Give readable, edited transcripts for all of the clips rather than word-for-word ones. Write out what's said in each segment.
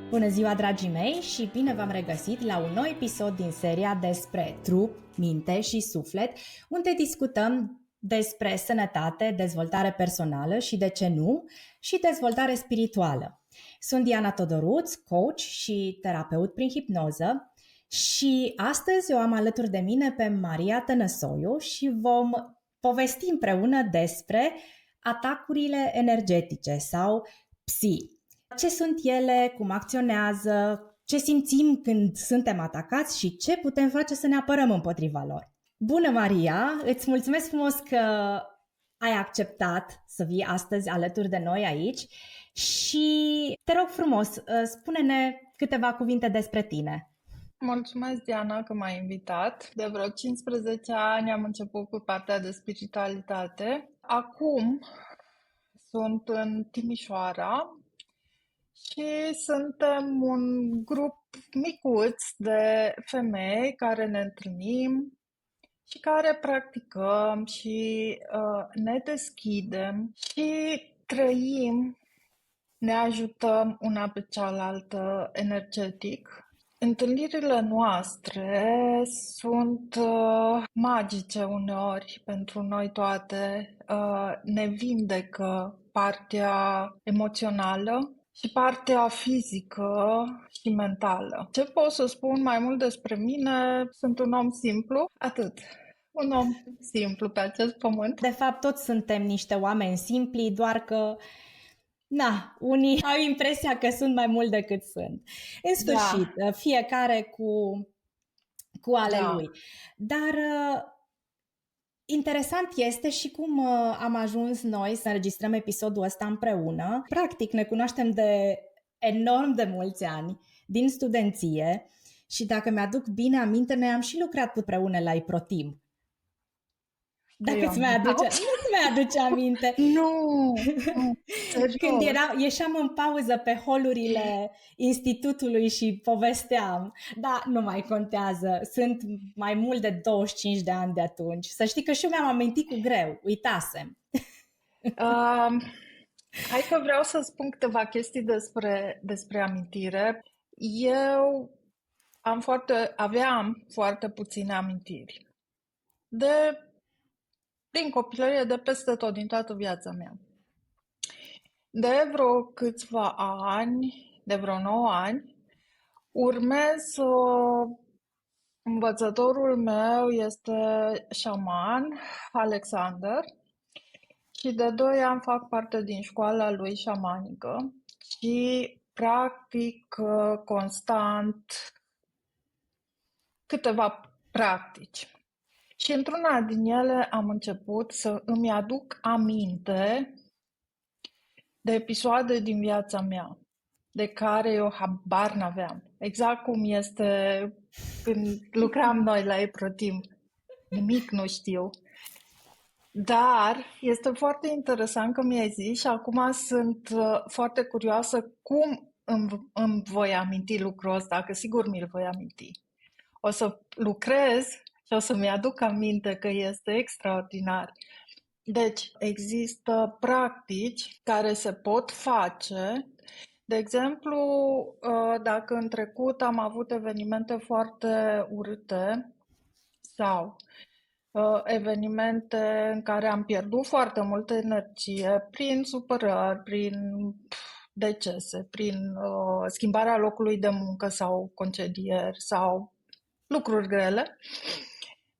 Bună ziua, dragii mei, și bine v-am regăsit la un nou episod din seria despre trup, minte și suflet, unde discutăm despre sănătate, dezvoltare personală și, de ce nu, și dezvoltare spirituală. Sunt Diana Todoruț, coach și terapeut prin hipnoză, și astăzi o am alături de mine pe Maria Tănăsoiu și vom povesti împreună despre atacurile energetice sau psi. Ce sunt ele, cum acționează, ce simțim când suntem atacați și ce putem face să ne apărăm împotriva lor. Bună, Maria! Îți mulțumesc frumos că ai acceptat să vii astăzi alături de noi aici și te rog frumos, spune-ne câteva cuvinte despre tine. Mulțumesc, Diana, că m-ai invitat. De vreo 15 ani am început cu partea de spiritualitate. Acum sunt în Timișoara și suntem un grup micuț de femei care ne întâlnim și care practicăm și ne deschidem și trăim, ne ajutăm una pe cealaltă energetic. Întâlnirile noastre sunt magice uneori pentru noi toate. Ne vindecă partea emoțională și partea fizică și mentală. Ce pot să spun mai mult despre mine? Sunt un om simplu, atât. Un om simplu pe acest pământ. De fapt, toți suntem niște oameni simpli, doar că unii au impresia că sunt mai mult decât sunt. În sfârșit, fiecare cu ale lui. Dar interesant este și cum am ajuns noi să înregistrăm episodul ăsta împreună. Practic, ne cunoaștem de enorm de mulți ani, din studenție, și dacă mi-aduc bine aminte, noi am și lucrat împreună la IPROTIM. Dacă îți mai aduce aminte. Nu. Când ieșeam în pauză pe holurile institutului și povesteam. Da, nu mai contează. Sunt mai mult de 25 de ani de atunci. Să știi că și eu mi-am amintit cu greu. Uitasem. Hai că vreau să spun câteva chestii despre amintire. Eu aveam foarte puține amintiri. Din copilărie, de peste tot, din toată viața mea. De vreo câțiva ani, de vreo 9 ani, învățătorul meu este șaman, Alexander, și de 2 ani fac parte din școala lui șamanică și practic constant câteva practici. Și într-una din ele am început să îmi aduc aminte de episoade din viața mea, de care eu habar n-aveam. Exact cum este când lucram noi la IPROTIM. Nimic nu știu. Dar este foarte interesant că mi-ai zis și acum sunt foarte curioasă cum îmi voi aminti lucrul ăsta, că sigur mi-l voi aminti. O să lucrez și o să-mi aduc aminte că este extraordinar. Deci, există practici care se pot face. De exemplu, dacă în trecut am avut evenimente foarte urâte sau evenimente în care am pierdut foarte multă energie prin supărări, prin decese, prin schimbarea locului de muncă sau concedieri sau lucruri grele,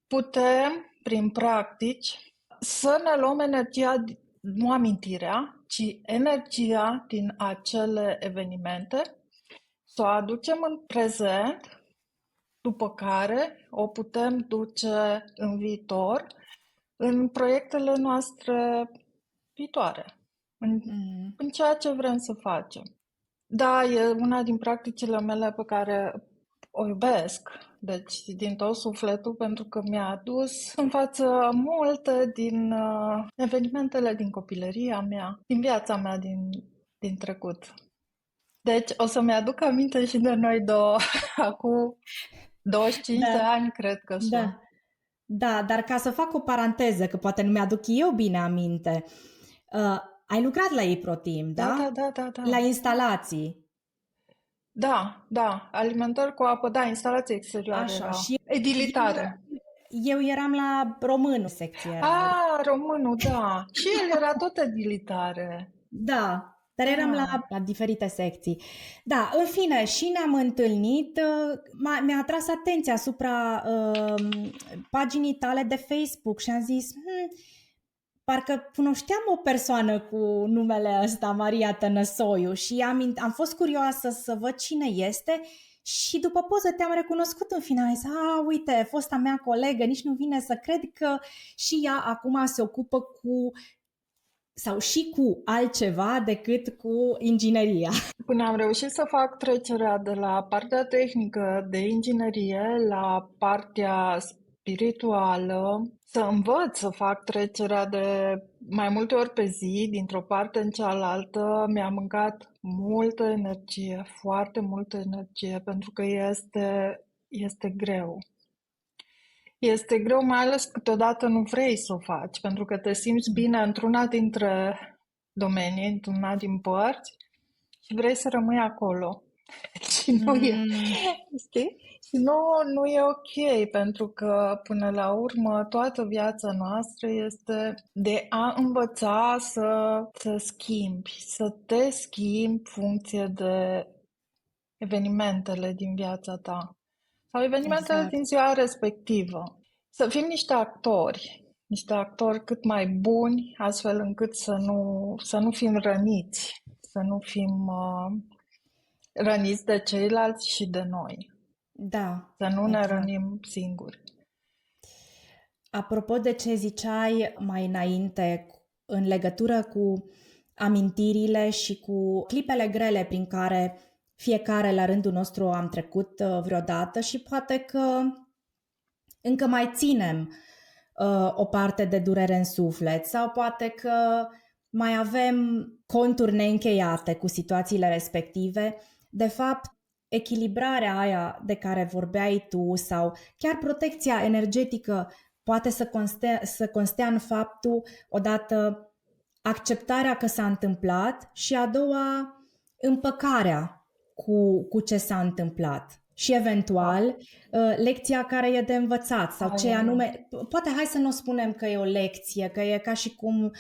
putem, prin practici, să ne luăm energia, nu amintirea, ci energia din acele evenimente, să o aducem în prezent, după care o putem duce în viitor, în proiectele noastre viitoare, în ceea ce vrem să facem. Da, e una din practicile mele pe care o iubesc, deci din tot sufletul, pentru că mi-a adus în față multe din evenimentele din copilăria mea, din viața mea din trecut. Deci o să-mi aduc aminte și de noi două, acum 25 de ani, cred că sunt. Da. Da, dar ca să fac o paranteză, că poate nu mi-aduc eu bine aminte, ai lucrat la EPROTIM, Da, da, da? da, da, La da. instalații. Da, da, alimentări cu apă, da, instalație exterioară Așa, era. și Edilitare. eu eram la român, secție erai. Românul, da. Și el era tot edilitare. Da, dar eram Da. la diferite secții. Da, în fine, și ne-am întâlnit, mi-a atras atenția asupra paginii tale de Facebook și am zis, parcă cunoșteam o persoană cu numele ăsta, Maria Tănăsoiu, și am fost curioasă să văd cine este și după poză te-am recunoscut în final. Zis, uite, fosta mea colegă, nici nu vine să cred că și ea acum se ocupă cu sau și cu altceva decât cu ingineria. Până am reușit să fac trecerea de la partea tehnică de inginerie la partea spirituală, să învăț să fac trecerea de mai multe ori pe zi, dintr-o parte în cealaltă, mi-a mâncat multă energie, foarte multă energie, pentru că este greu. Este greu, mai ales câteodată nu vrei să o faci, pentru că te simți bine într-una dintre domenii, într-una din părți și vrei să rămâi acolo. Și nu e, Mm, știi? Și nu e ok, pentru că până la urmă toată viața noastră este de a învăța să schimbi, să te schimbi funcție de evenimentele din viața ta sau evenimentele exact. din ziua respectivă. Să fim niște actori cât mai buni, astfel încât să nu fim răniți, să nu fim răniți de ceilalți și de noi, Da, să nu ne exact. rănim singuri. Apropo de ce ziceai mai înainte în legătură cu amintirile și cu clipele grele prin care fiecare la rândul nostru am trecut vreodată și poate că încă mai ținem o parte de durere în suflet sau poate că mai avem conturi neîncheiate cu situațiile respective. De fapt, echilibrarea aia de care vorbeai tu sau chiar protecția energetică poate să constea în faptul, odată, acceptarea că s-a întâmplat și a doua, împăcarea cu ce s-a întâmplat și Da, eventual lecția care e de învățat sau ce aia e. anume, poate hai să nu spunem că e o lecție, că e ca și cum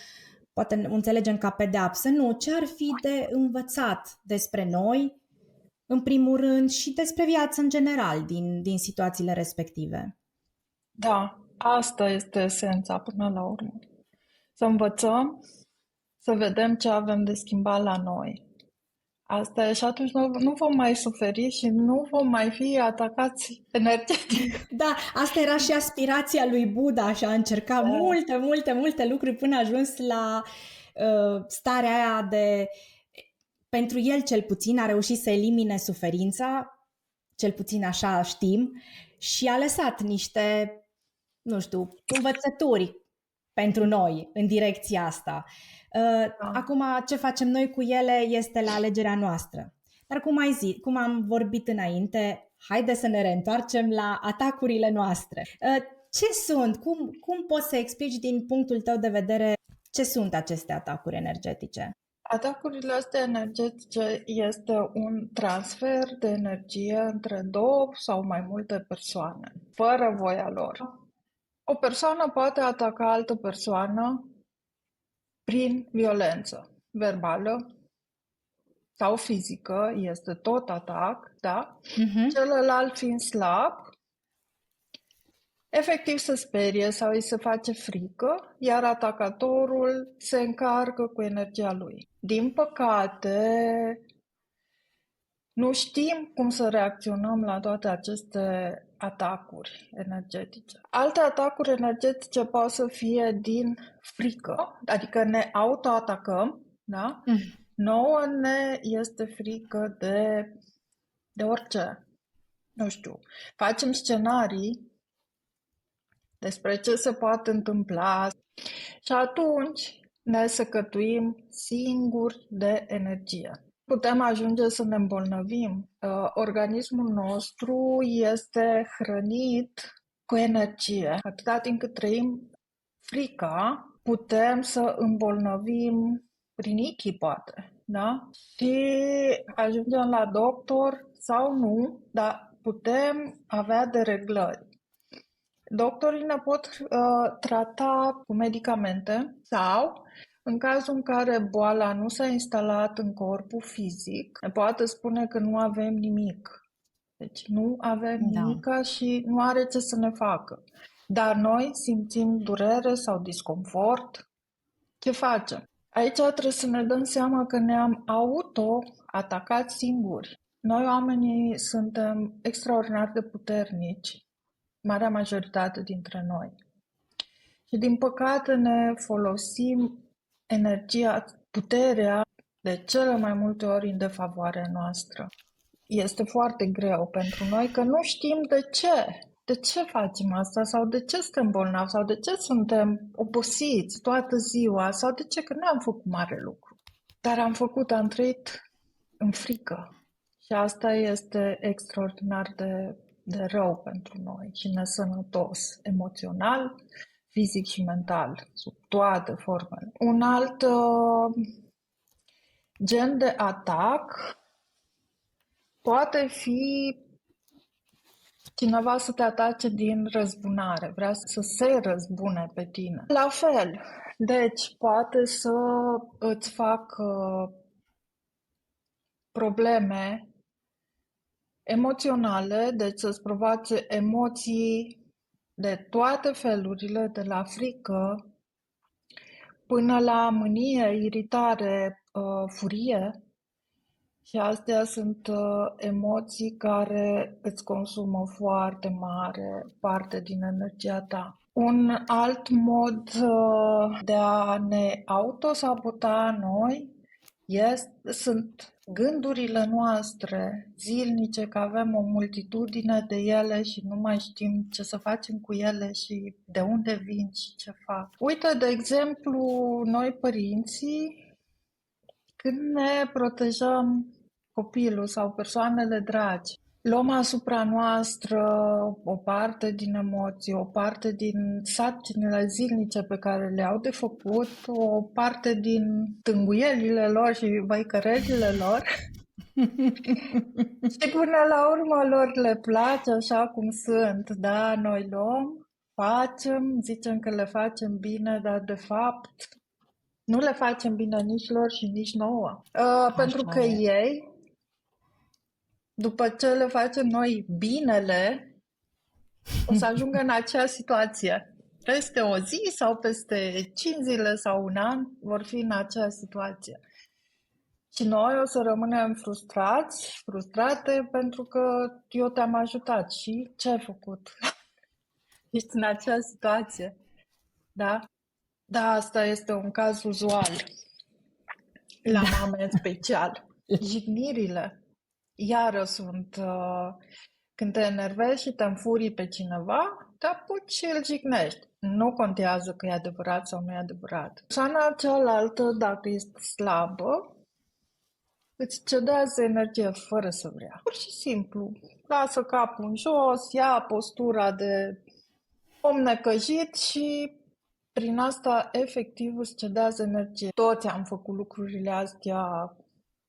poate înțelegem ca pedeapsă, nu, ce ar fi de învățat despre noi, în primul rând, și despre viață în general din situațiile respective. Da, asta este esența până la urmă. Să învățăm, să vedem ce avem de schimbat la noi. Asta e și atunci nu vom mai suferi și nu vom mai fi atacați energetic. Da, asta era și aspirația lui Buddha și a încercat Da. multe lucruri până a ajuns la starea aia de, pentru el cel puțin, a reușit să elimine suferința, cel puțin așa știm, și a lăsat niște, nu știu, învățături pentru noi în direcția asta. Da. Acum, ce facem noi cu ele este la alegerea noastră. Dar cum am vorbit înainte, haide să ne reîntoarcem la atacurile noastre. Ce sunt? Cum poți să explici din punctul tău de vedere ce sunt aceste atacuri energetice? Atacurile astea energetice este un transfer de energie între două sau mai multe persoane, fără voia lor. O persoană poate ataca altă persoană prin violență verbală sau fizică, este tot atac, da? Mhm. Celălalt fiind slab, efectiv se sperie sau îi se face frică, iar atacatorul se încarcă cu energia lui. Din păcate, nu știm cum să reacționăm la toate aceste atacuri energetice. Alte atacuri energetice pot să fie din frică, adică ne autoatacăm, da? Mm. Nouă ne este frică de orice. Nu știu, facem scenarii despre ce se poate întâmpla și atunci ne secătuim singuri de energie. Putem ajunge să ne îmbolnăvim. Organismul nostru este hrănit cu energie. Atâta timp cât trăim frica, putem să îmbolnăvim rinichii, poate, da? Și ajungem la doctor sau nu, dar putem avea dereglări. Doctorii ne pot trata cu medicamente sau, în cazul în care boala nu s-a instalat în corpul fizic, ne poate spune că nu avem nimic. Deci nu avem nimica și nu are ce să ne facă. Dar noi simțim durere sau disconfort. Ce facem? Aici trebuie să ne dăm seama că ne-am auto-atacat singuri. Noi oamenii suntem extraordinar de puternici, marea majoritate dintre noi. Și din păcate ne folosim energia, puterea de cele mai multe ori în defavoarea noastră. Este foarte greu pentru noi că nu știm de ce. De ce facem asta? Sau de ce suntem bolnavi? Sau de ce suntem obosiți toată ziua? Sau de ce? Că nu am făcut mare lucru. Dar am trăit în frică. Și asta este extraordinar de rău pentru noi și nesănătos, emoțional, fizic și mental, sub toate formele. Un alt gen de atac poate fi cineva să te atace din răzbunare, vrea să se răzbune pe tine. La fel, deci poate să îți facă probleme emoționale, deci să-ți provoace emoții de toate felurile, de la frică până la mânie, iritare, furie. Și astea sunt emoții care îți consumă foarte mare parte din energia ta. Un alt mod de a ne autosabota noi sunt gândurile noastre zilnice, că avem o multitudine de ele și nu mai știm ce să facem cu ele și de unde vin și ce fac. Uite, de exemplu, noi părinții, când ne protejăm copilul sau persoanele dragi, luăm asupra noastră o parte din emoții, o parte din sarcinile zilnice pe care le-au de făcut, o parte din tânguielile lor și văicărelile lor. Și până la urmă lor le place așa cum sunt, da? Noi luăm, facem, zicem că le facem bine, dar de fapt nu le facem bine nici lor și nici nouă. Pentru că ei, după ce le facem noi binele, o să ajungă în acea situație. Peste o zi sau peste 5 zile sau un an vor fi în acea situație. Și noi o să rămânem frustrate, pentru că eu te-am ajutat. Și ce ai făcut? Ești în acea situație. Da? Da, asta este un caz uzual. La mame în special. Jignirile. Iară sunt când te enervezi și te înfurii pe cineva, te apuci și îl jignești. Nu contează că e adevărat sau nu e adevărat. Persoana cealaltă, dacă este slabă, îți cedează energie fără să vrea. Pur și simplu. Lasă capul în jos, ia postura de om necăjit și prin asta efectiv îți cedează energie. Toți am făcut lucrurile astea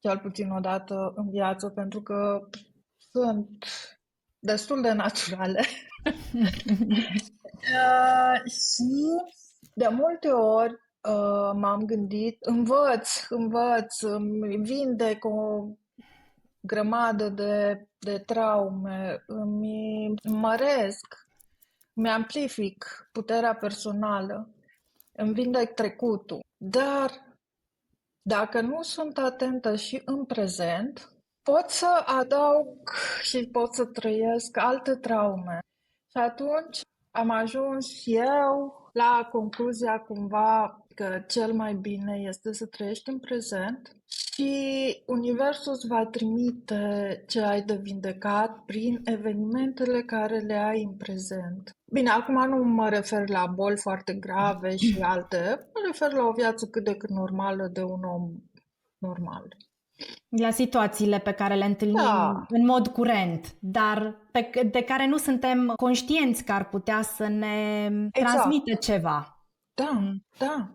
cel puțin o dată în viață, pentru că sunt destul de naturale. Și de multe ori m-am gândit, învăț, îmi vindec o grămadă de traume, îmi măresc, îmi amplific puterea personală, îmi vindec trecutul. Dar dacă nu sunt atentă și în prezent, pot să adaug și pot să trăiesc alte traume. Și atunci am ajuns și eu la concluzia cumva că cel mai bine este să trăiești în prezent și universul îți va trimite ce ai de vindecat prin evenimentele care le ai în prezent. Bine, acum nu mă refer la boli foarte grave și alte, mă refer la o viață cât de cât normală de un om normal. La situațiile pe care le întâlnim Da, în mod curent, dar de care nu suntem conștienți că ar putea să ne transmită exact. ceva. Da, da.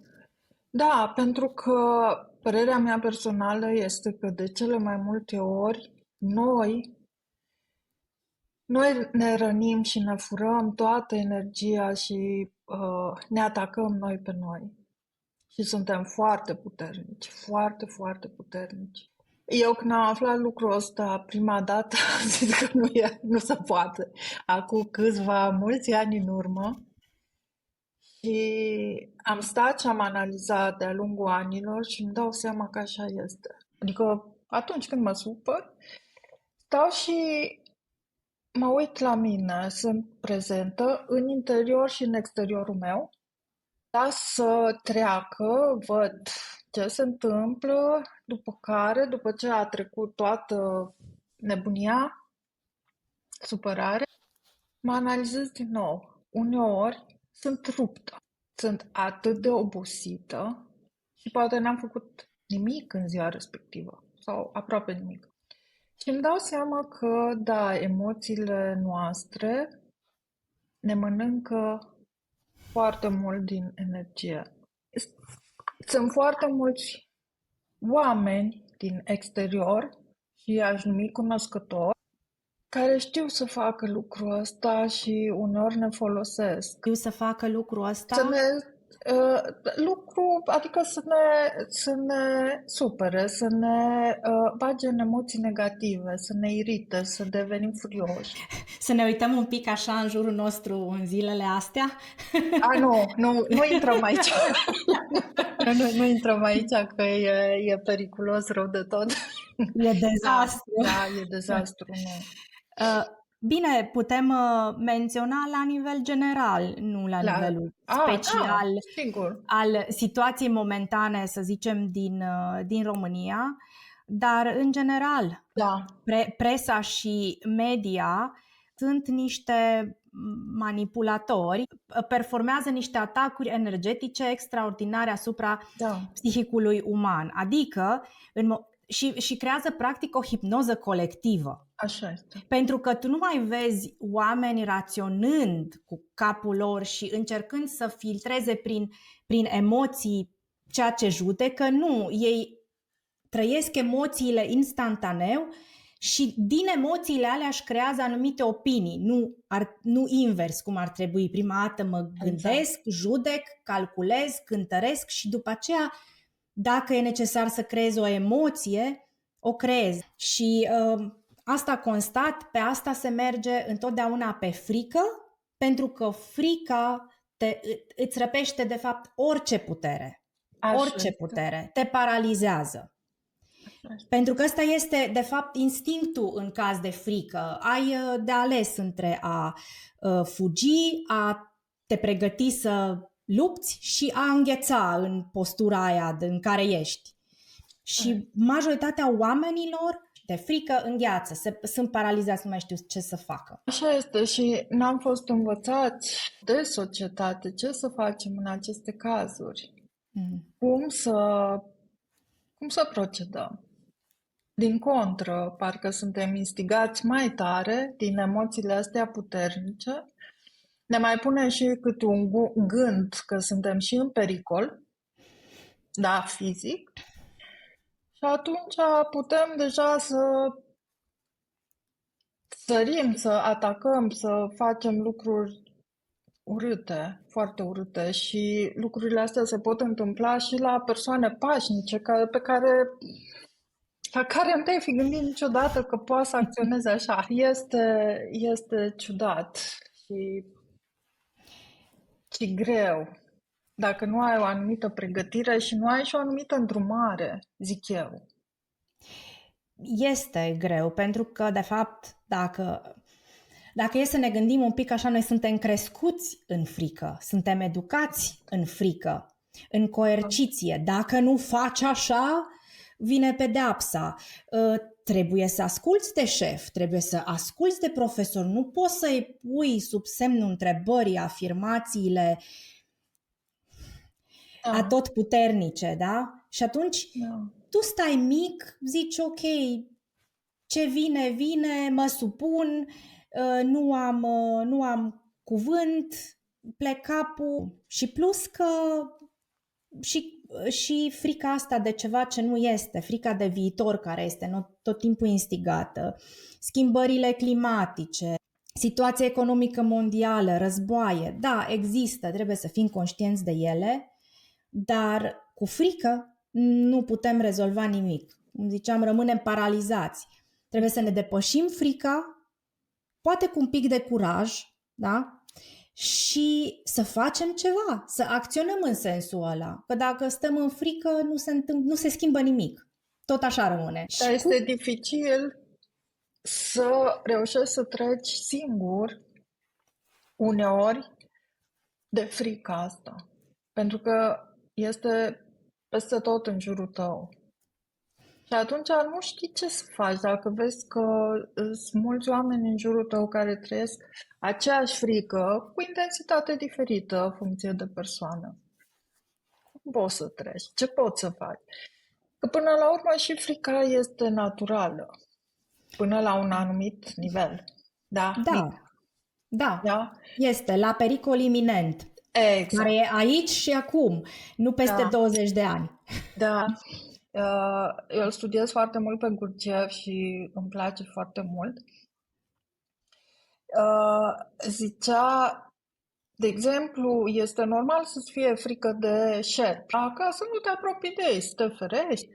Da, pentru că părerea mea personală este că de cele mai multe ori noi ne rănim și ne furăm toată energia și ne atacăm noi pe noi. Și suntem foarte puternici, foarte, foarte puternici. Eu când am aflat lucrul ăsta prima dată, am zis că nu se poate. Acum mulți ani în urmă, și am stat și am analizat de-a lungul anilor și îmi dau seama că așa este. Adică atunci când mă supăr, stau și mă uit la mine, sunt prezentă în interior și în exteriorul meu. Las să treacă, văd ce se întâmplă, după care, după ce a trecut toată nebunia, supărare, mă analizez din nou. Uneori sunt ruptă, sunt atât de obosită și poate n-am făcut nimic în ziua respectivă sau aproape nimic. Și îmi dau seama că, da, emoțiile noastre ne mănâncă foarte mult din energie. Sunt foarte mulți oameni din exterior și aș numi cunoscători care știu să facă lucrul ăsta și uneori ne folosesc. Știu să facă lucrul Să ăsta? ne adică să ne supere, să ne bage în emoții negative, să ne irite, să devenim furioși. Să ne uităm un pic așa în jurul nostru în zilele astea? Nu intrăm aici. Nu intrăm aici, că e periculos rău de tot. E Da, dezastru. da, e dezastru, nu. Bine, putem menționa la nivel general, nu la nivelul special Da, sigur. al situației momentane, să zicem, din România, dar în general, Da, presa și media sunt niște manipulatori, performează niște atacuri energetice extraordinare asupra da, psihicului uman, adică și creează practic o hipnoză colectivă. așa este. Pentru că tu nu mai vezi oameni raționând cu capul lor și încercând să filtreze prin emoții ceea ce judecă, nu, ei trăiesc emoțiile instantaneu și din emoțiile alea își creează anumite opinii, nu invers cum ar trebui. Prima dată mă gândesc, judec, calculez, cântăresc și după aceea, dacă e necesar să creez o emoție, o creez. Și asta constat, pe asta se merge întotdeauna pe frică, pentru că frica îți răpește de fapt orice putere. Orice putere. Te paralizează. Pentru că ăsta este, de fapt, instinctul în caz de frică. Ai de ales între a fugi, a te pregăti să lupți și a îngheța în postura aia în care ești. Și majoritatea oamenilor de frică îngheață, sunt paralizați, nu mai știu ce să facă. Așa este și n-am fost învățați de societate ce să facem în aceste cazuri. Cum să procedăm. Din contră, parcă suntem instigați mai tare din emoțiile astea puternice. Ne mai punem și câte un gând că suntem și în pericol, da, fizic. Și atunci putem deja să sărim, să atacăm, să facem lucruri urâte, foarte urâte și lucrurile astea se pot întâmpla și la persoane pașnice la care nu te-ai fi gândit niciodată că poate să acționeze așa. Este ciudat și greu. Dacă nu ai o anumită pregătire și nu ai și o anumită îndrumare, zic eu. Este greu, pentru că, de fapt, dacă e să ne gândim un pic așa, noi suntem crescuți în frică, suntem educați în frică, în coerciție. Dacă nu faci așa, vine pedeapsa. Trebuie să asculți de șef, trebuie să asculți de profesor, nu poți să-i pui sub semnul întrebării afirmațiile atotputernice, da? Și atunci tu stai mic, zici ok, ce vine, vine, mă supun, nu am cuvânt, plec capul și plus că și frica asta de ceva ce nu este, frica de viitor care este tot timpul instigată, schimbările climatice, situația economică mondială, războaie, da, există, trebuie să fim conștienți de ele, dar cu frică nu putem rezolva nimic. Cum ziceam, rămânem paralizați. Trebuie să ne depășim frica, poate cu un pic de curaj, da? Și să facem ceva, să acționăm în sensul ăla. Că dacă stăm în frică, nu se schimbă nimic. Tot așa rămâne. Dar este dificil să reușești să treci singur uneori de frica asta. Pentru că este peste tot în jurul tău. Și atunci nu știi ce să faci dacă vezi că sunt mulți oameni în jurul tău care trăiesc aceeași frică cu intensitate diferită în funcție de persoană. Cum poți să treci? Ce poți să faci? Că până la urmă și frica este naturală. Până la un anumit nivel. Da? Da. Este la pericol iminent. Exact. Care e aici și acum, nu peste 20 de ani. Da. Eu îl studiez foarte mult pe Gurdjieff și îmi place foarte mult. Zicea, de exemplu, este normal să-ți fie frică de șerpi. Acasă nu te apropii de ei, să te ferești.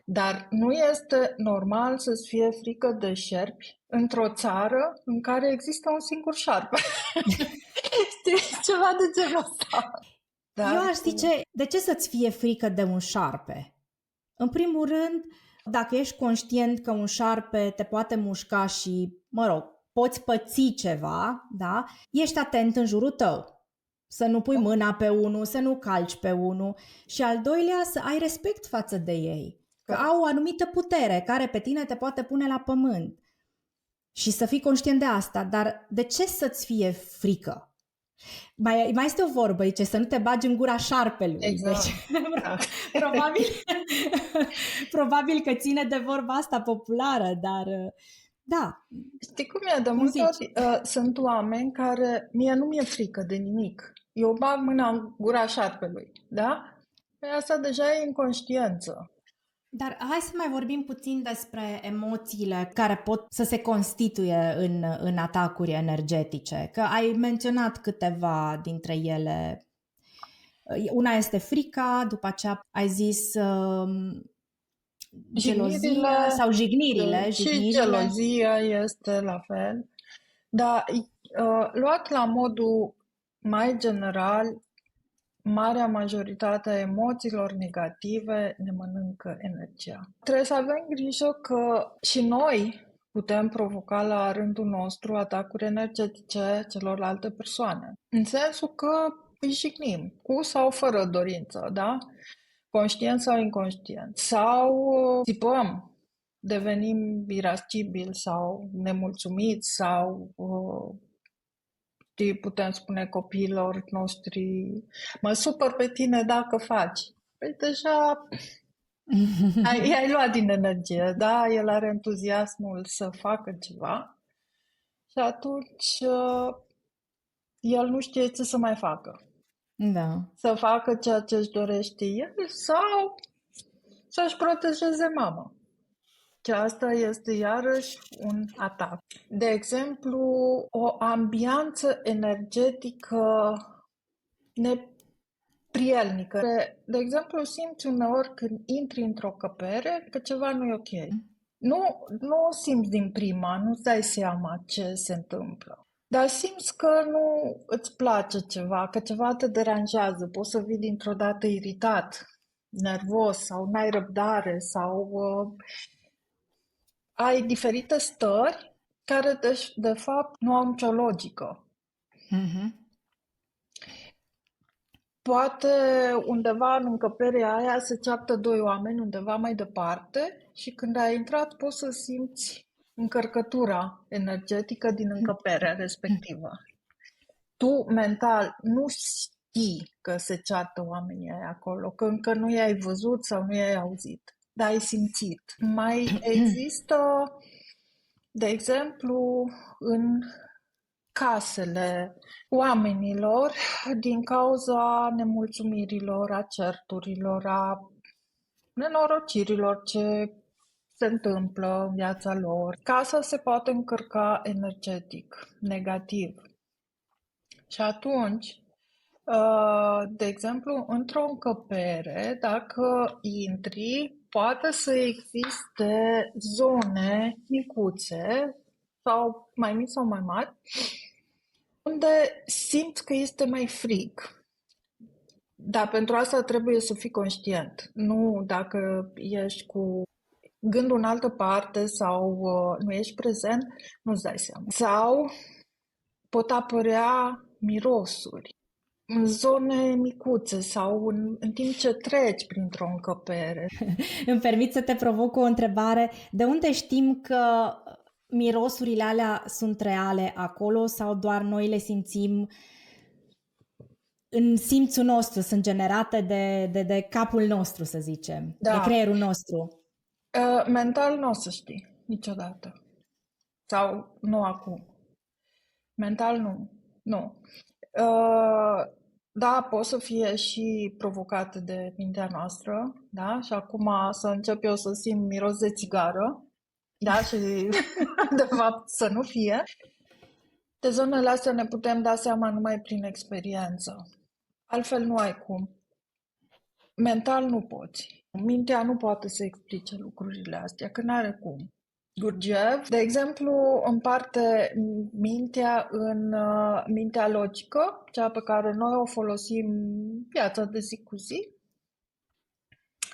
Dar nu este normal să-ți fie frică de șerpi într-o țară în care există un singur șarpe. Știi? Ceva de genul ăsta. Dar eu aș zice, de ce să-ți fie frică de un șarpe? În primul rând, dacă ești conștient că un șarpe te poate mușca și, poți păți ceva, da? Ești atent în jurul tău. Să nu pui mâna pe unul, să nu calci pe unul. Și al doilea, să ai respect față de ei. Că au o anumită putere care pe tine te poate pune la pământ. Și să fii conștient de asta. Dar de ce să-ți fie frică? Mai este o vorbă aici, să nu te bagi în gura șarpelui. Exact. Deci, probabil că ține de vorba asta populară, dar da. Știi cum e? De multe ori sunt oameni care, mie nu mi-e frică de nimic. Eu bag mâna în gura șarpelui, da? Păi asta deja e inconștiență. Dar hai să mai vorbim puțin despre emoțiile care pot să se constituie în atacuri energetice. Că ai menționat câteva dintre ele. Una este frica, după aceea ai zis gelozia sau jignirile. Și gelozia este la fel. Dar luat la modul mai general, marea majoritate a emoțiilor negative ne mănâncă energia. Trebuie să avem grijă că și noi putem provoca la rândul nostru atacuri energetice celorlalte persoane. În sensul că îi jignim, cu sau fără dorință, da? Conștient sau inconștient. Sau țipăm, devenim irascibili sau nemulțumiți sau putem spune copiilor noștri, mă supăr pe tine dacă faci. Păi deja ai luat din energie, da? El are entuziasmul să facă ceva și atunci el nu știe ce să mai facă. Da. Să facă ceea ce își dorește el sau să-și protejeze mama. Și asta este iarăși un atac. De exemplu, o ambianță energetică neprielnică. De exemplu, simți uneori când intri într-o căpere că ceva nu e ok. Nu simți din prima, nu-ți dai seama ce se întâmplă. Dar simți că nu îți place ceva, că ceva te deranjează. Poți să vii dintr-o dată iritat, nervos sau n-ai răbdare sau ai diferite stări care de fapt nu au nicio logică. Mm-hmm. Poate undeva în încăperea aia se ceaptă doi oameni undeva mai departe și când ai intrat poți să simți încărcătura energetică din încăperea respectivă. Tu mental nu știi că se ceartă oamenii aia acolo, că încă nu i-ai văzut sau nu i-ai auzit. dar ai simțit. Mai există, de exemplu, în casele oamenilor, din cauza nemulțumirilor, a certurilor, a nenorocirilor ce se întâmplă în viața lor. Casa se poate încărca energetic, negativ. Și atunci, de exemplu, într-o încăpere, dacă intri, poate să existe zone micuțe, sau mai mici sau mai mari, unde simți că este mai frig. Dar pentru asta trebuie să fii conștient. Nu dacă ești cu gândul în altă parte sau nu ești prezent, nu-ți dai seama. Sau pot apărea mirosuri în zone micuțe sau în timp ce treci printr-o încăpere. Îmi permit să te provoc o întrebare. De unde știm că mirosurile alea sunt reale acolo sau doar noi le simțim în simțul nostru, sunt generate de capul nostru, să zicem, de creierul nostru? Mental nu o să știi niciodată. Sau nu acum. Mental nu. Nu. Da, pot să fie și provocate de mintea noastră, da? Și acum să încep eu să simt miros de țigară, da? Și de fapt să nu fie. De zonele astea ne putem da seama numai prin experiență. Altfel nu ai cum. Mental nu poți. Mintea nu poate să explice lucrurile astea, că n-are cum. Gurdjieff, de exemplu, împarte mintea în mintea logică, cea pe care noi o folosim în viața de zi cu zi,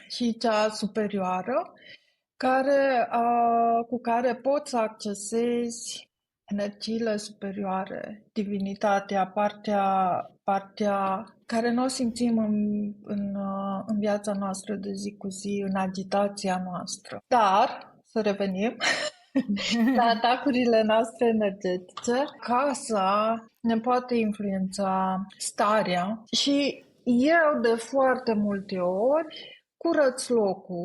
și cea superioară, cu care poți să accesezi energiile superioare, divinitatea, partea care noi o simțim în viața noastră de zi cu zi, în agitația noastră. Dar să revenim la atacurile noastre energetice. Casa ne poate influența starea și eu de foarte multe ori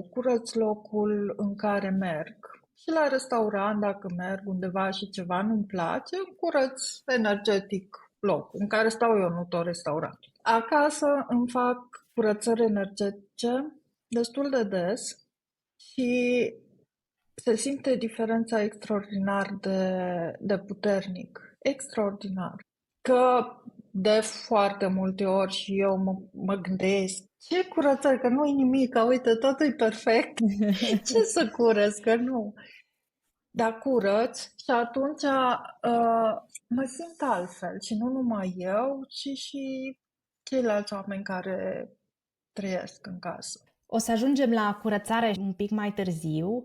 curăț locul în care merg. Și la restaurant, dacă merg undeva și ceva nu-mi place, curăț energetic locul în care stau eu, nu tot restaurant. Acasă îmi fac curățări energetice destul de des și se simte diferența extraordinar de puternic. Extraordinar. Că de foarte multe ori și eu mă gândesc, ce curățări, că nu-i nimic, că uite, totul e perfect. Ce să curăț, că nu. Dar curăț și atunci mă simt altfel. Și nu numai eu, ci și ceilalți oameni care trăiesc în casă. O să ajungem la curățare un pic mai târziu,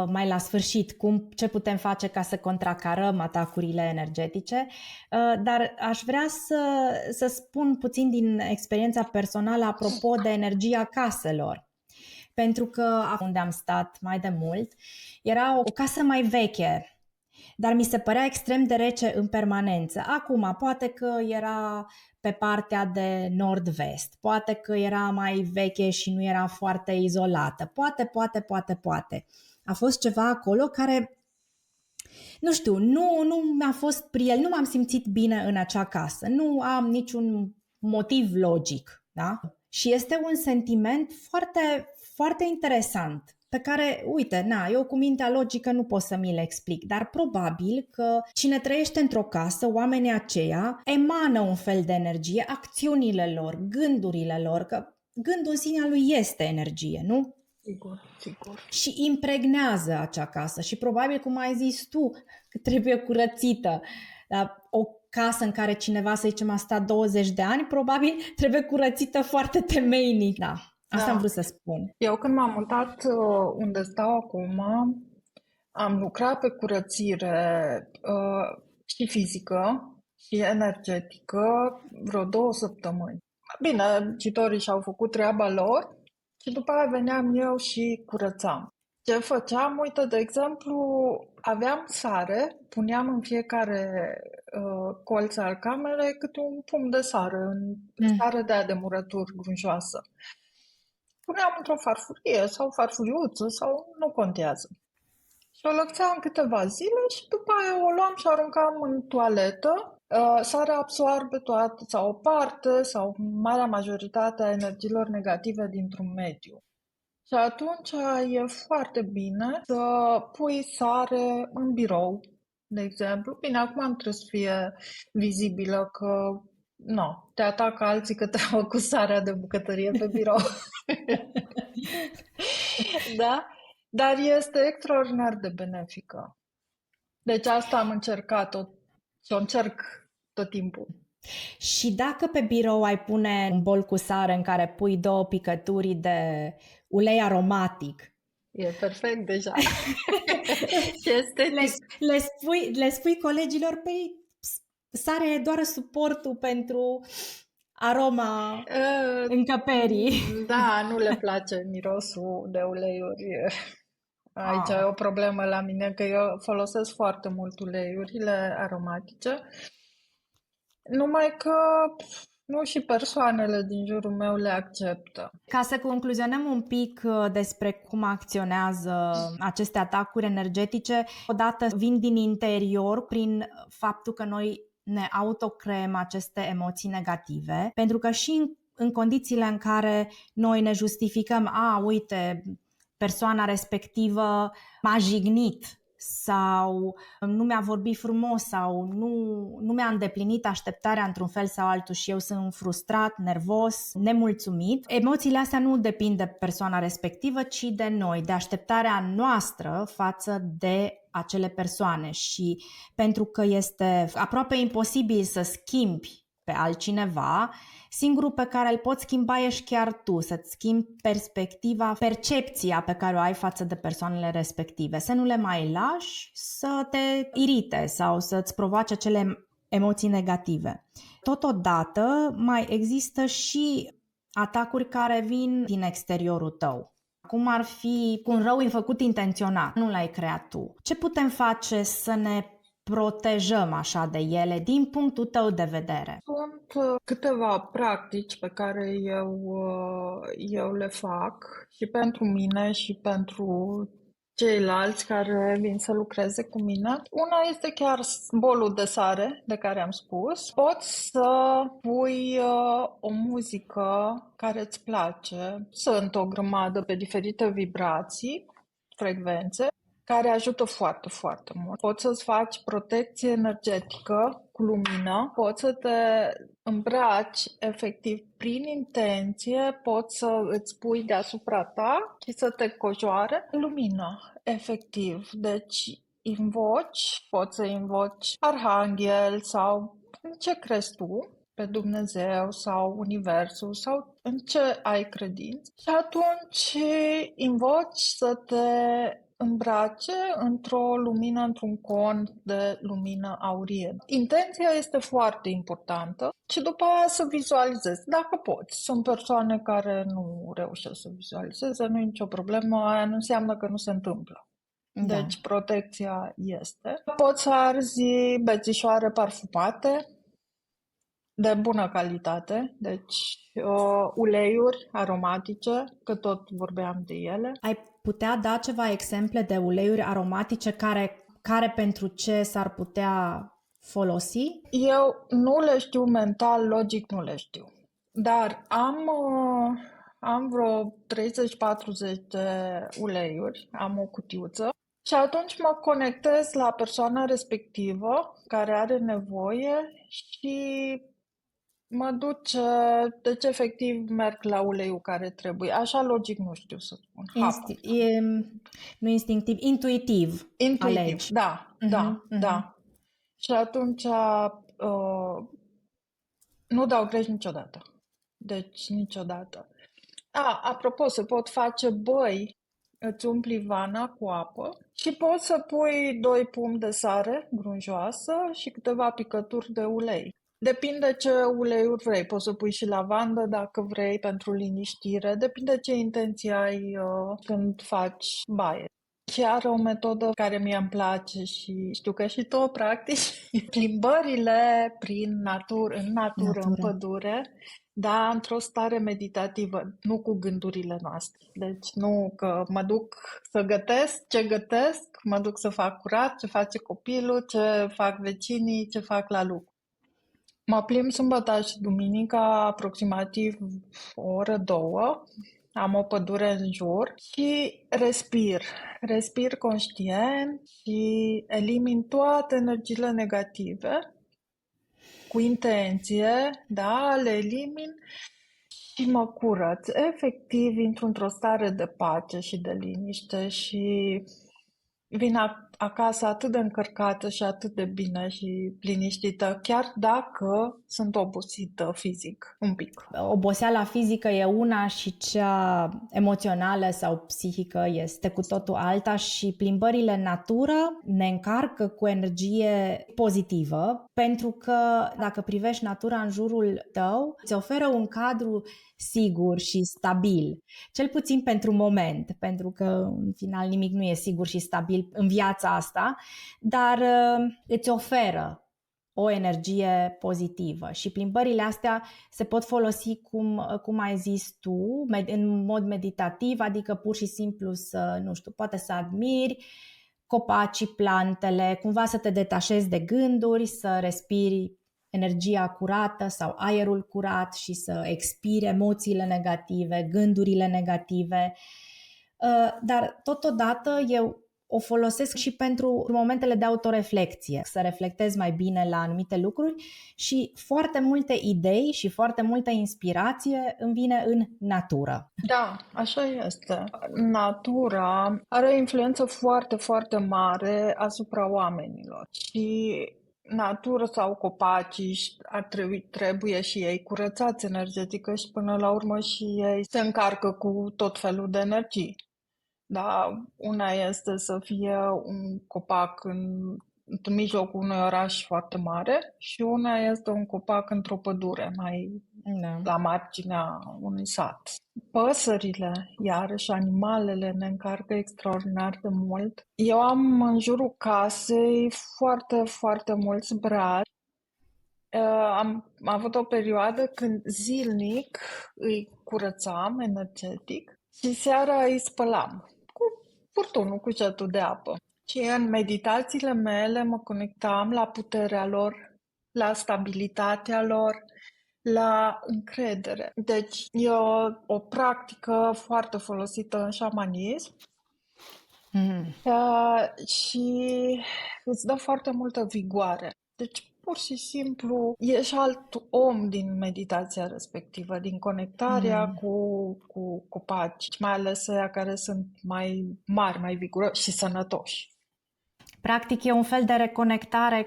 mai la sfârșit, ce putem face ca să contracarăm atacurile energetice, dar aș vrea să spun puțin din experiența personală apropo de energia caselor. Pentru că unde am stat mai de mult era o casă mai veche, dar mi se părea extrem de rece în permanență. Acum, poate că era pe partea de nord-vest, poate că era mai veche și nu era foarte izolată, poate. A fost ceva acolo care, nu știu, nu mi-a fost priel, nu m-am simțit bine în acea casă, nu am niciun motiv logic, da? Și este un sentiment foarte, foarte interesant, pe care, uite, eu cu mintea logică nu pot să mi le explic, dar probabil că cine trăiește într-o casă, oamenii aceia emană un fel de energie, acțiunile lor, gândurile lor, că gândul în sinea lui este energie, nu? Sigur. Și impregnează acea casă și probabil, cum ai zis tu, că trebuie curățită. O casă în care cineva, să zicem, a stat 20 de ani, probabil trebuie curățită foarte temeinic. Da. Asta am vrut să spun. Eu când m-am mutat unde stau acum, am lucrat pe curățire și fizică și energetică vreo 2 săptămâni. Bine, citorii și-au făcut treaba lor și după aia veneam eu și curățam. Ce făceam? Uite, de exemplu, aveam sare, puneam în fiecare colț al camerei câte un pumn de sare, sare de murături grunjoasă. puneam într-o farfurie sau farfuriuță sau nu contează. Și o lăpțeam câteva zile și după aia o luam și o aruncam în toaletă. Sarea absoarbe toată sau o parte sau marea majoritate a energiilor negative dintr-un mediu. Și atunci e foarte bine să pui sare în birou, de exemplu. Bine, acum nu trebuie să fie vizibilă că nu, te atacă alții că te-au făcut sarea de bucătărie pe birou. Da? Dar este extraordinar de benefică. Deci asta am încercat tot și o încerc tot timpul. Și dacă pe birou ai pune un bol cu sare în care pui 2 picături de ulei aromatic, E perfect deja. Este le spui colegilor, păi sarea e doar suportul pentru aroma încăperii. Da, nu le place mirosul de uleiuri. Aici e o problemă la mine, că eu folosesc foarte mult uleiurile aromatice, numai că nu și persoanele din jurul meu le acceptă. Ca să concluzionăm un pic despre cum acționează aceste atacuri energetice, odată vin din interior prin faptul că noi ne autocreăm aceste emoții negative, pentru că și în condițiile în care noi ne justificăm, uite, persoana respectivă m-a jignit sau nu mi-a vorbit frumos sau nu mi-a îndeplinit așteptarea într-un fel sau altul și eu sunt frustrat, nervos, nemulțumit. Emoțiile astea nu depind de persoana respectivă, ci de noi, de așteptarea noastră față de acele persoane. Și pentru că este aproape imposibil să schimbi pe altcineva, singurul pe care îl poți schimba ești chiar tu, să-ți schimbi perspectiva, percepția pe care o ai față de persoanele respective, să nu le mai lași să te irite sau să-ți provoace acele emoții negative. Totodată mai există și atacuri care vin din exteriorul tău. Cum ar fi un rău făcut intenționat, nu l-ai creat tu. Ce putem face să ne protejăm așa de ele din punctul tău de vedere? Sunt câteva practici pe care eu le fac și pentru mine și pentru ceilalți care vin să lucreze cu mine. Una este chiar bolul de sare de care am spus. Poți să pui o muzică care îți place. Sunt o grămadă pe diferite vibrații, frecvențe, care ajută foarte, foarte mult. Poți să-ți faci protecție energetică cu lumină, poți să te îmbraci efectiv prin intenție, poți să îți pui deasupra ta și să te cojoare lumină, efectiv. Deci poți să invoci arhanghel sau în ce crezi tu, pe Dumnezeu sau Universul sau în ce ai credință. Și atunci invoci să te îmbrace într-o lumină, într-un con de lumină aurie. Intenția este foarte importantă și după aia să vizualizezi, dacă poți. Sunt persoane care nu reușesc să vizualizeze, nu e nicio problemă, aia nu înseamnă că nu se întâmplă. Da. Deci protecția este. Poți să arzi bețișoare parfumate de bună calitate, deci uleiuri aromatice, că tot vorbeam de ele. Ai putea da ceva exemple de uleiuri aromatice care pentru ce s-ar putea folosi? Eu nu le știu mental, logic nu le știu. Dar am vreo 30-40 de uleiuri, am o cutiuță și atunci mă conectez la persoana respectivă care are nevoie și mă duce, deci efectiv merg la uleiul care trebuie. Așa logic nu știu să spun. Nu instinctiv, intuitiv. Alegi. Da, da. Și atunci nu dau greș niciodată. Deci niciodată. Apropo, se pot face băi, îți umpli vana cu apă și poți să pui 2 pumni de sare grunjoasă și câteva picături de ulei. Depinde ce uleiuri vrei. Poți să pui și lavandă dacă vrei pentru liniștire. Depinde ce intenție ai când faci baie. Chiar o metodă care mie îmi place și știu că și tu o practici, plimbările prin natură, în natură, în Natură. pădure, dar într-o stare meditativă, nu cu gândurile noastre. Deci nu că mă duc să gătesc, ce gătesc, mă duc să fac curat, ce face copilul, ce fac vecinii, ce fac la lucru. Mă plimb sâmbătă și duminica aproximativ o oră, două. Am o pădure în jur și respir. Respir conștient și elimin toate energiile negative cu intenție, da, le elimin și mă curăț. Efectiv, intru într-o stare de pace și de liniște și vin acasă atât de încărcată și atât de bine și liniștită, chiar dacă sunt obosită fizic, un pic. Oboseala fizică e una și cea emoțională sau psihică este cu totul alta și plimbările în natură ne încarcă cu energie pozitivă, pentru că dacă privești natura în jurul tău, îți oferă un cadru sigur și stabil, cel puțin pentru moment, pentru că în final nimic nu e sigur și stabil în viața asta, dar îți oferă o energie pozitivă și plimbările astea se pot folosi, cum ai zis tu, în mod meditativ, adică pur și simplu să, nu știu, poate să admiri copacii, plantele, cumva să te detașezi de gânduri, să respiri energia curată sau aerul curat și să expiri emoțiile negative, gândurile negative. Dar totodată eu o folosesc și pentru momentele de autoreflecție, să reflectez mai bine la anumite lucruri și foarte multe idei și foarte multă inspirație îmi vine în natură. Da, așa este. Natura are o influență foarte, foarte mare asupra oamenilor și natură sau copacii trebuie și ei curățați energetică și până la urmă și ei se încarcă cu tot felul de energii. Da, una este să fie un copac în mijlocul unui oraș foarte mare și una este un copac într-o pădure, mai Da. la marginea unui sat. Păsările, iarăși animalele, ne încarcă extraordinar de mult. Eu am în jurul casei foarte, foarte mulți brazi. Am avut o perioadă când zilnic îi curățam energetic și seara îi spălam cu furtunul, cu jetul de apă. Și în meditațiile mele mă conectam la puterea lor, la stabilitatea lor, la încredere. Deci e o practică foarte folosită în șamanism și îți dă foarte multă vigoare. Deci pur și simplu ești alt om din meditația respectivă, din conectarea cu copaci, mai ales aia care sunt mai mari, mai viguroși și sănătoși. Practic e un fel de reconectare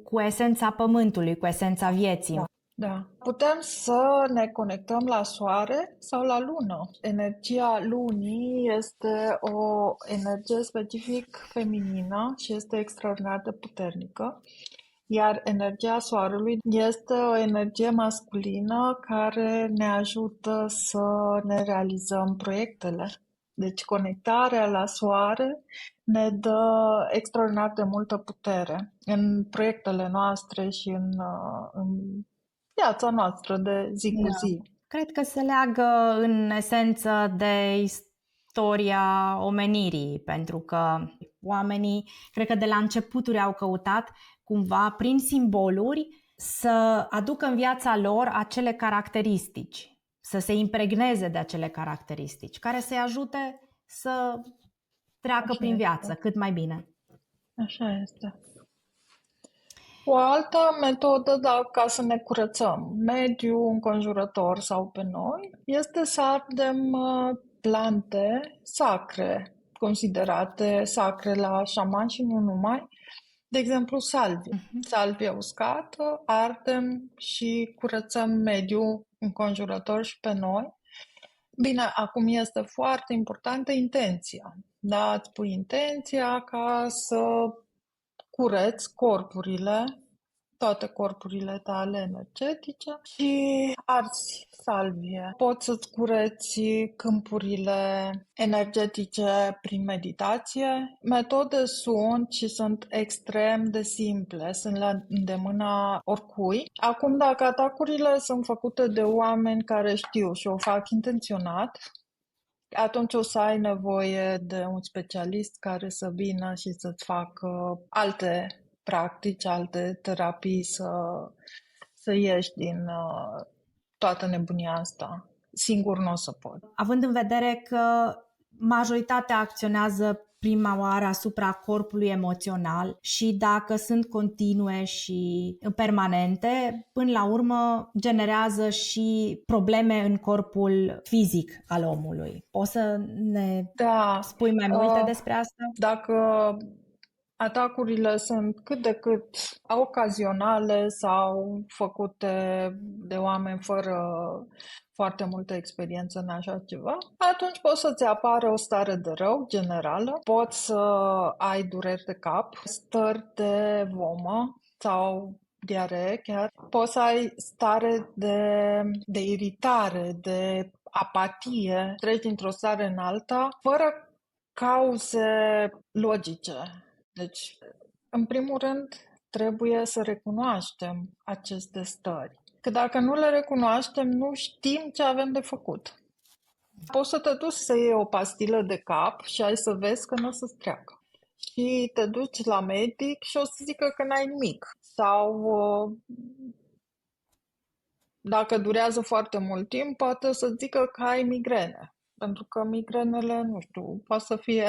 cu esența pământului, cu esența vieții. Da. Da. Putem să ne conectăm la soare sau la lună. Energia lunii este o energie specific feminină și este extraordinar de puternică. Iar energia soarelui este o energie masculină care ne ajută să ne realizăm proiectele. Deci conectarea la soare ne dă extraordinar de multă putere în proiectele noastre și în viața noastră de zi cu zi. Cred că se leagă în esență de istoria omenirii, pentru că oamenii, cred că de la începuturi au căutat cumva prin simboluri să aducă în viața lor acele caracteristici, să se impregneze de acele caracteristici, care să-i ajute să treacă prin viață cât mai bine. Așa este. O altă metodă, ca să ne curățăm mediul înconjurător sau pe noi, este să ardem plante sacre, considerate sacre la șaman și nu numai. De exemplu, salvie. Salvie uscată, ardem și curățăm mediul înconjurător și pe noi. Bine, acum este foarte importantă intenția. Da, îți pui intenția ca să cureți corpurile, toate corpurile tale energetice și arzi salvie. Poți să-ți cureți câmpurile energetice prin meditație. Metode sunt și sunt extrem de simple, sunt la îndemâna oricui. Acum, dacă atacurile sunt făcute de oameni care știu și o fac intenționat, atunci o să ai nevoie de un specialist care să vină și să-ți facă alte practici, alte terapii, să ieși din toată nebunia asta. Singur nu o să pot. Având în vedere că majoritatea acționează prima oară asupra corpului emoțional și dacă sunt continue și permanente, până la urmă generează și probleme în corpul fizic al omului. Poți să ne spui mai multe despre asta? Dacă atacurile sunt cât de cât ocazionale sau făcute de oameni fără foarte multă experiență în așa ceva, atunci poți să-ți apară o stare de rău generală, poți să ai dureri de cap, stări de vomă sau diaree chiar, poți să ai stare de iritare, de apatie, treci dintr-o stare în alta, fără cauze logice. Deci, în primul rând, trebuie să recunoaștem aceste stări. Că dacă nu le recunoaștem, nu știm ce avem de făcut. Poți să te duci să iei o pastilă de cap și ai să vezi că nu o să-ți treacă. Și te duci la medic și o să zică că n-ai nimic. Sau dacă durează foarte mult timp, poate să zică că ai migrene. Pentru că migrenele, nu știu, poate să fie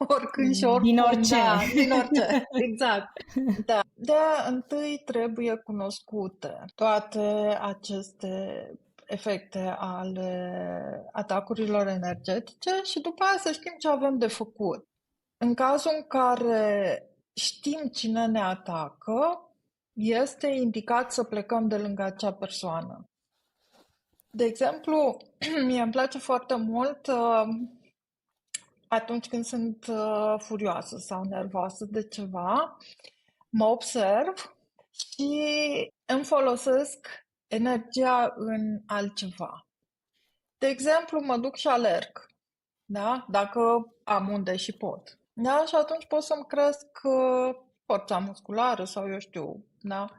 oricând și oricum. Din orice. Da, din orice, exact. Da. De-aia întâi trebuie cunoscute toate aceste efecte ale atacurilor energetice și după aia să știm ce avem de făcut. În cazul în care știm cine ne atacă, este indicat să plecăm de lângă acea persoană. De exemplu, mie îmi place foarte mult atunci când sunt furioasă sau nervoasă de ceva, mă observ și îmi folosesc energia în altceva. De exemplu, mă duc și alerg, da? Dacă am unde și pot. Da? Și atunci pot să-mi cresc forța musculară sau eu știu, da?